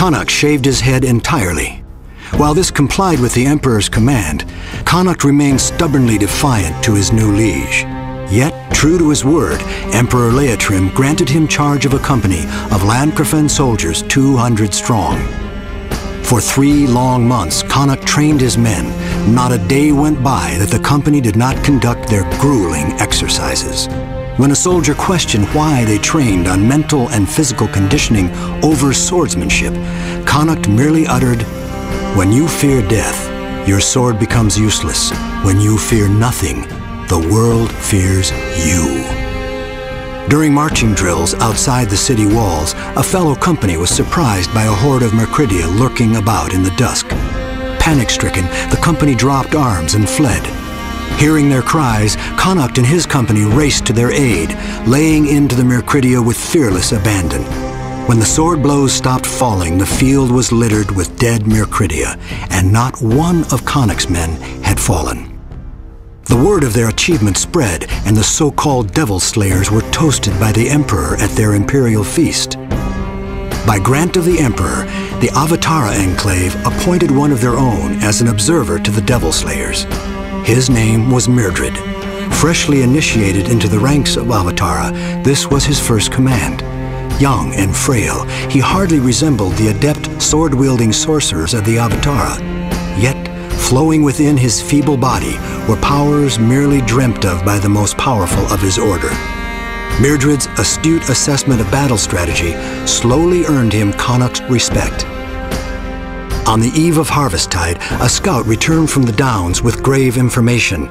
Connacht shaved his head entirely. While this complied with the Emperor's command, Connacht remained stubbornly defiant to his new liege. Yet, true to his word, Emperor Leitrim granted him charge of a company of Landgrafen soldiers 200 strong. For 3 long months, Connacht trained his men. Not a day went by that the company did not conduct their grueling exercises. When a soldier questioned why they trained on mental and physical conditioning over swordsmanship, Connacht merely uttered, "When you fear death, your sword becomes useless. When you fear nothing, the world fears you." During marching drills outside the city walls, a fellow company was surprised by a horde of Mercrydia lurking about in the dusk. Panic-stricken, the company dropped arms and fled. Hearing their cries, Connacht and his company raced to their aid, laying into the Mercrydia with fearless abandon. When the sword blows stopped falling, the field was littered with dead Mercrydia, and not one of Connacht's men had fallen. The word of their achievement spread, and the so-called Devil Slayers were toasted by the Emperor at their imperial feast. By grant of the Emperor, the Avatara Enclave appointed one of their own as an observer to the Devil Slayers. His name was Myrddred. Freshly initiated into the ranks of Avatara, this was his first command. Young and frail, he hardly resembled the adept sword-wielding sorcerers of the Avatara. Yet, flowing within his feeble body were powers merely dreamt of by the most powerful of his order. Myrddred's astute assessment of battle strategy slowly earned him Connacht's respect. On the eve of Harvesttide, a scout returned from the Downs with grave information.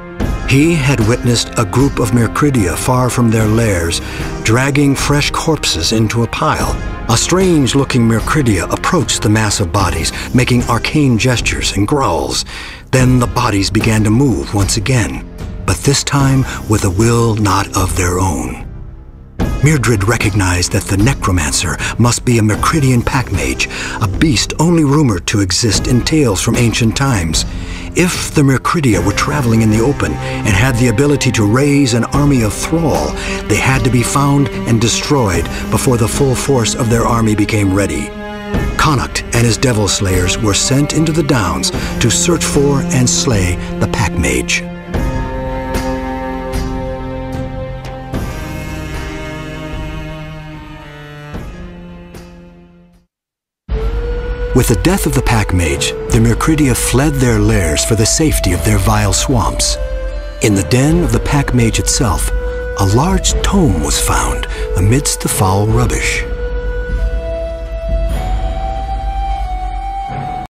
He had witnessed a group of Mercrydia far from their lairs, dragging fresh corpses into a pile. A strange-looking Mercrydia approached the mass of bodies, making arcane gestures and growls. Then the bodies began to move once again, but this time with a will not of their own. Myrddred recognized that the necromancer must be a Mercrydian pack mage, a beast only rumored to exist in tales from ancient times. If the Mercrydia were traveling in the open and had the ability to raise an army of thrall, they had to be found and destroyed before the full force of their army became ready. Connacht and his Devil Slayers were sent into the Downs to search for and slay the pack mage. With the death of the pack mage, the Mercrydia fled their lairs for the safety of their vile swamps. In the den of the pack mage itself, a large tome was found amidst the foul rubbish.